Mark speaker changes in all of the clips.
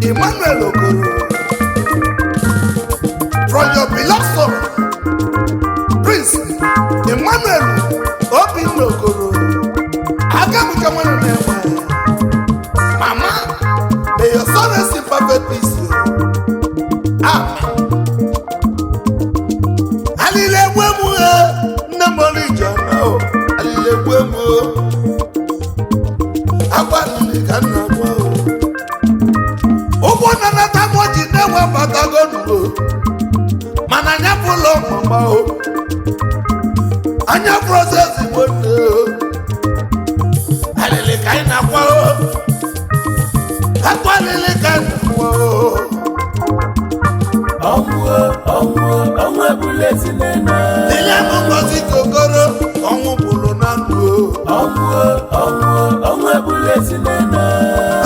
Speaker 1: Emmanuel Okoro, from your beloved son, Prince Emmanuel Obinna Okoro, Agabuka Mwanonema. Mama, may your son rest in perfect peace. Amen. Alilewemu Namoli Jana, Alilewemu Aqualicana. Nana tamoji newa patagonugo mananya pulo mama o anya process wono alele kaina kwa o akwa lele kaina kwa o onwe buleti nena ile mo Ngozi Okoro onwu bulu nanu o onwe buleti nena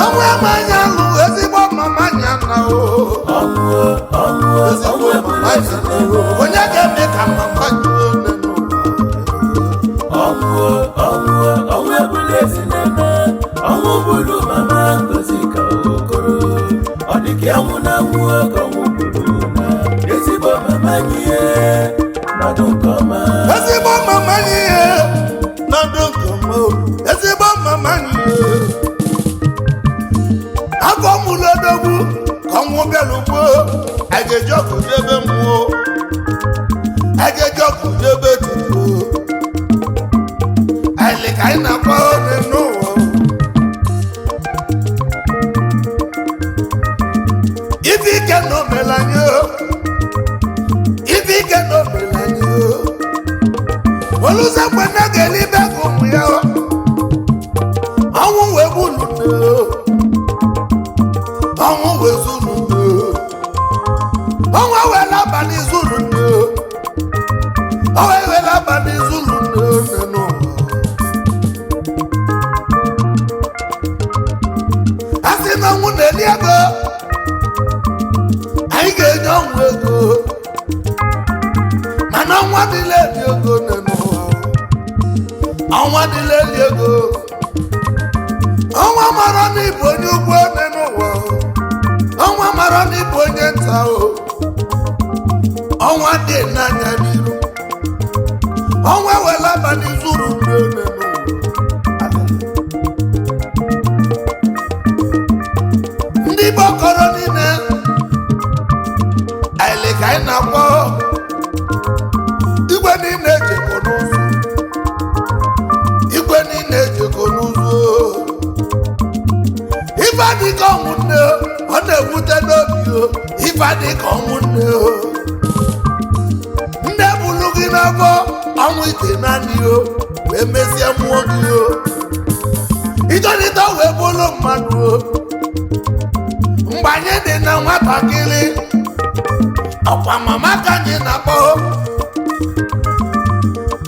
Speaker 1: onwe manya lu ezigbo mama nyana o onye ga-eme ka mama nenu onwe buleti nena onwu bulu mama Ngozi Okoro ọ dị ka anwụ na anwụ oge onwu bulu na ezigbo mama nye nọdụ nke ọma ezigbo mama nye nọdụ nke ọma ezigbo mama nye agọ mụlụ odogwu ka ọnwụ bịalugbo agaeji ọkụ jebe mmụọ agaeji ọkụ jebe tupu anyị ka anyị na-akwa onye n'ụwa ife ike na omelanye ife ike na omelanye oluzekwe na ga-elibe ka ụmụ ya ọnwụ wee gbulu ọnwụ wee zuru ọnwụ wee n'abalị zuru ọnwụ wee n'abalị zuru a sị na ọnwụ na-eli ego anyị ga-enye ọnwụ ego mana ọnwa dịla eli ego ọnwa dịla eli ego ọnwa mara na ịbụ onye ugwu n'ụwa ọnwa mara na ịbụ onye nta o ọnwa dị n'anya n'iru ọnwa wela abalị zuru ndị bụ Okoro niile anyị ka anyị na-akpọ igwe niile ejekọ n'ụzọ igwe niile ejekọ n'ụzọ ife adịka ọnwụnne ọ na-ewute n'obi o ife adịka ọnwụnne o ndị bulu gị n'afọ ọnwụ ite naanị o wee mezie mmụọ gị o ịchọrịta wee bụrụ mmadụ o mgbe anyị dị na nwatakịrị ọkwa mama ka anyị na-akpọ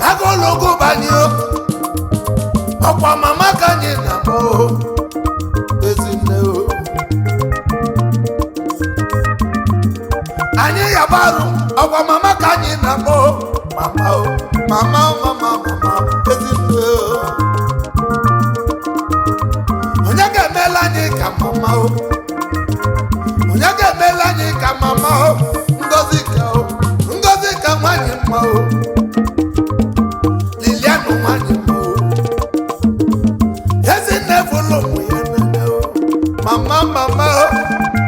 Speaker 1: agologo banye o ọkwa mama ka anyị na-akpọ anyị yabarụ ọgwa mama ka anyị na-akpọ mama o mama mama mama ezinne onye ga-emela anyị ka mama o onye ga-emela anyị ka mama o Ngozi ka nwanyị mma o Lilianụ nwanyị mma o ezinne fụlụ ụmụ ya n'anya o mama mama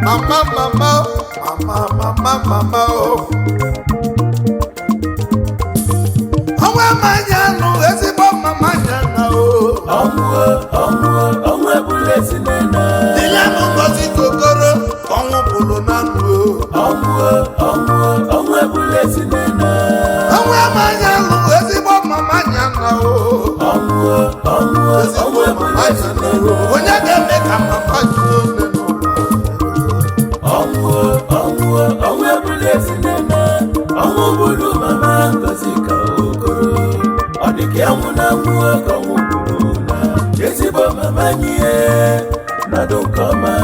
Speaker 1: o mama mama o mama mama o ọnwa manya nụ ezigbo mama nya na o ọnwụ ebulesi nena Lilianụ Ngozi Okoro ọnwụ bụrụ na nụ ọnwụ ebulesi nena ọnwa manya nụ ezigbo mama nya na o ezigbo mama nya na o onye ga-eme ka mama jụọ ọnwụ ebulesi nena ọnwụ bụrụ mama Ngozi Okoro ọ dị ka anwụ na anwụ oge ọnwụ bụrụ na ezigbo mama nye nọdụ nke ọma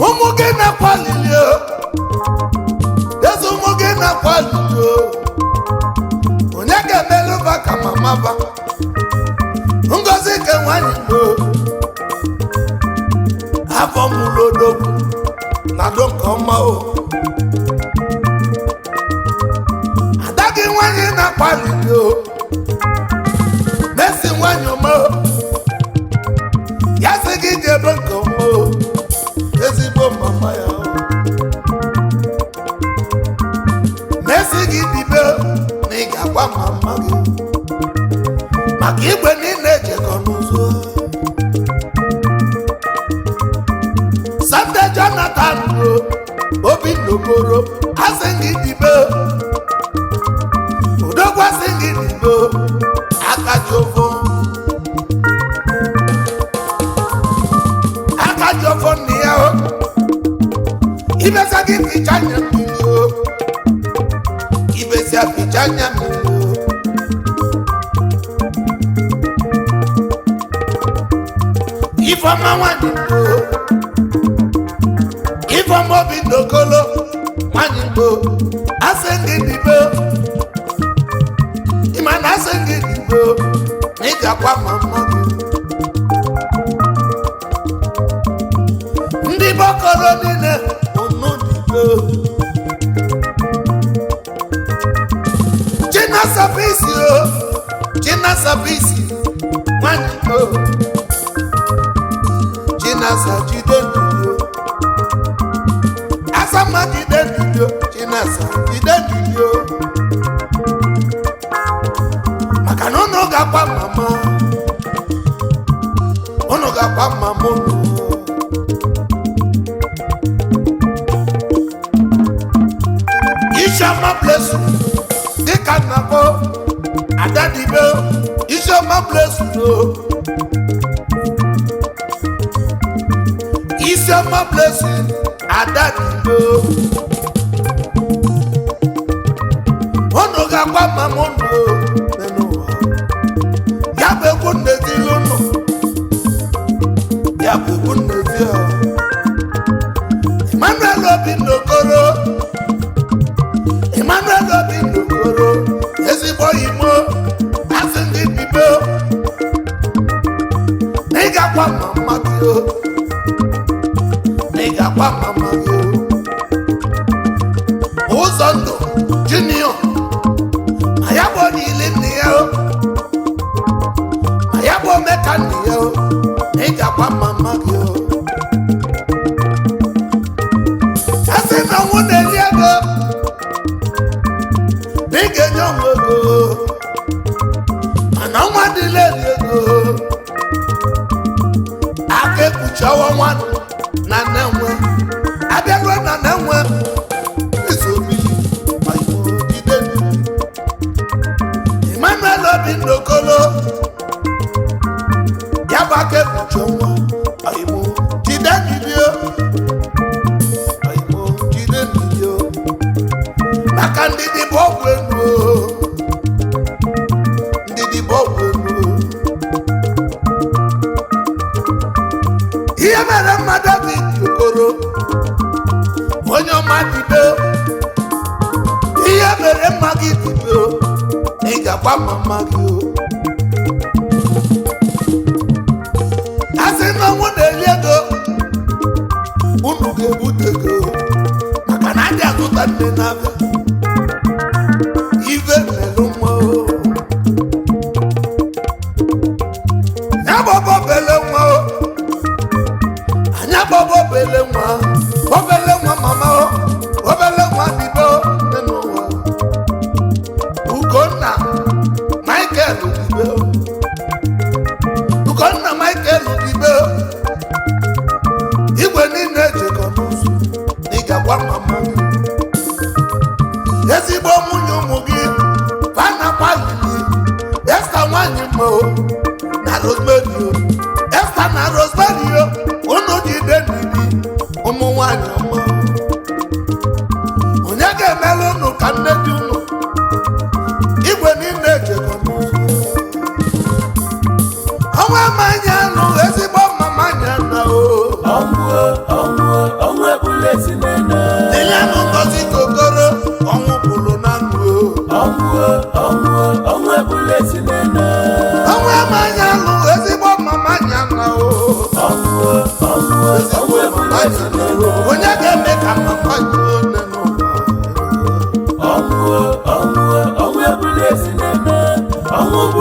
Speaker 1: ụmụ gị na-akwalili o ezi ụmụ gị na-akwalili o onye ga-emelụba ka mama ba Ngozi ka nwanyị o
Speaker 2: ọma o adagi nwanyị na-akpali o Messi nwanyị ọma o ya sị gị jebe nke ọma o ezigbo mama ya o Messi gị dibe na ị ga-agwa mama gị maka igwe niile ejekọ n'ụzọ Sante Jonathan obi n'okoro asị gị dibe udogwu asị gị dibe akajofo nne ya o ibesa gị ficha anya mmiri o ibesi aficha anya mmiri o Ifeọma nwanyị o Ifeọma obi n'okolo nwanyị o asị gị dibe ịma na asị gị dibe na ị ga-akwa mama gị ndị Okoro niile unu dibe Chinasabisi o Chinasabisi nwanyị o Chinasa jide ndiyo Asama jide ndiyo Chinasa jide ndiyo maka na unu ga-akwa mama unu ga-akwa mama unu Isioma bless dịka nnabo adadibe Isioma bless o Isioma blessing adadibe unu ga-agwa mama unu n'ụwa ya bụ egwu nnezi unu ya bụ egwu nnezi Emmanuel Obi n'Okoro Emmanuel Obi n'Okoro ezigbo imo asị ndị bibe na ị ga-agwa mama gị na ị ga-agwa mama gị ụzọ ndụ junior ma ya bụ niile nne ya ma ya bụ omeka nne ya na ị ga-agwa mama gị asị na ọnwụ na-eri ego na ị ga-enye onwe ego mana ọnwa dịla eri ego aka ekpuchi ọnwa nwanụ na nenwe abịaruo na nenwe isobi ma igbo jide Emmanuel Obi n'Okoro ya bụ aka ekpuchi ọnwa igbo jide nilio igbo jide nilio maka ndidi bụ ọgwụ elu ndidi bụ ọgwụ elu ihe mere mmadụ bụ Okoro Onyeoma dibe ihe mere mma gị dibe ị ga-agwa mama gị asị na ọnwụ na-eri ego unu ga-ebute ego maka na adị agụta nne na-abịa ive melụ nwa ya gbọbọ bele nwa anya gbọbọ bele nwa obele nwa mama obele nwa dibe n'ụwa Ugonna Michael dibe Ugonna Michael dibe igwe niile ejekọ n'ụzọ ị ga-agwa mama gị ezigbo nwunye ụmụ gị fana kwalili Esther nwanyị mma na Rosemary Esther na Rosemary unu jide ndidi ụmụ nwanyị ọma onye ga-emere unu ka nne dị unu igwe niile ejekọ n'ụzọ ọnwa mmanya nụ ezigbo mama anya na
Speaker 1: ọnwụ ebule si n'ene
Speaker 2: Ile nụ Ngozi Okoro ọnwụ bụrụ na nụ
Speaker 1: ọnwụ ebule si n'ene
Speaker 2: ọnwa mmanya nụ ezigbo mama anya na
Speaker 1: ọnwụ ebule si n'ene
Speaker 2: onye ga-eme ka mama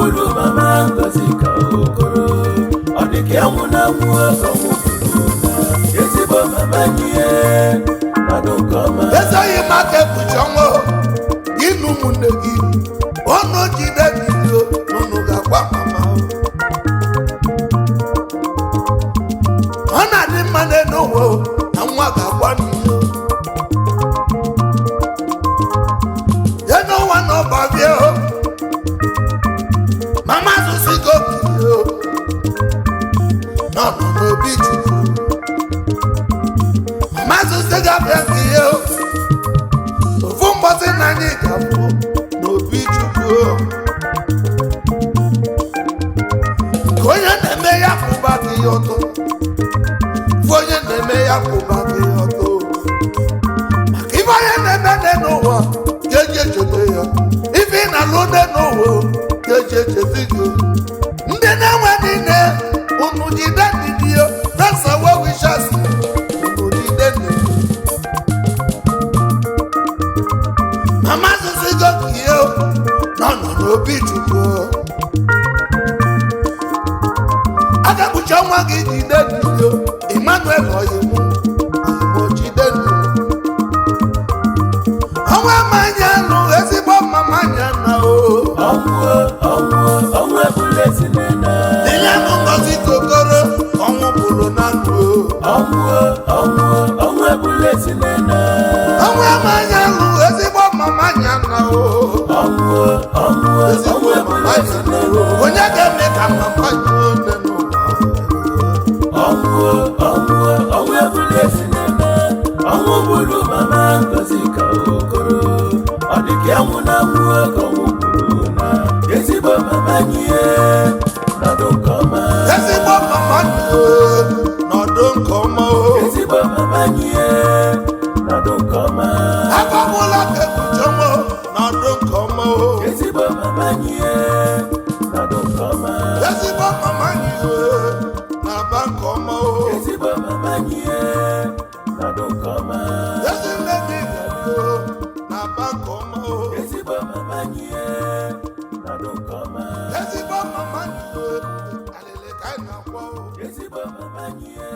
Speaker 1: bulu mama Ngozi ka Okoro ọ dị ka anwụ na-anwụ ọkụ bulu na ezigbo mama nye nọdụ nke ọma
Speaker 2: ezoghị maka ebuchi ọnwa ịnụ ụmụnne gị ọnụ jide bido n'ụnụ ga-agwa mama ọ na-adị mma n'elu ụwa na nwa ga-agwa n'ihe ya n'ụwa na ọbabịa mama zụsigo bido n'ọnụ n'obi Chukwu mama zụsigo abịa nke ihe ofu mgbọsị na anyị ga-abụ n'obi Chukwu ka onye na-eme ya kwụba gị ọtọ onye na-eme ya kwụba gị ọtọ maka ife onye na-eme n'ụwa ga-eji echeta ya ife ị na-alụ n'ụwa ga-eji echeta gị ndị na-enwe niile unu jide ndidi ya nasawa wishas unu jide ndidi mama zụzigokie nọ n'obi Chukwu aga kpuchi ọnwa gị jide ndidi Emmanuel Oyemo jide ndidi ọnwa mmanya nụ ezigbo mama anya na
Speaker 1: ọnwụ ebule si n'ena
Speaker 2: ihe bụ Ngozi Okoro ọnwụ bụrụ na ndụ
Speaker 1: ọnwụ ebule si n'ena
Speaker 2: ọnwa mmanya nụ ezigbo mama anya na ezigbo mama anya na onye ga-eme ka mama jụọ
Speaker 1: ọnwụ ebule si n'ena ọnwụ bulu mama Ngozi ka Okoro ọ dị ka anwụ na-anwụ ọkụ bulu na ezigbo mama nye nọdụ nke ọma
Speaker 2: ezigbo mama nye nọdụ nke ọma
Speaker 1: ezigbo mama nye nọdụ nke ọma
Speaker 2: agbamụla ka ekpuchi ọnwa nọdụ nke ọma
Speaker 1: ezigbo mama nye nọdụ nke ọma
Speaker 2: ezigbo mama nye na-aba nke ọma
Speaker 1: ezigbo mama nye nọdụ nke ọma
Speaker 2: ezigbo ndị ga-abụ na-aba nke ọma
Speaker 1: ezigbo mama nye nọdụ nke ọma
Speaker 2: ezigbo mama nye alịlị ka anyị na-akwa
Speaker 1: ezigbo mama nye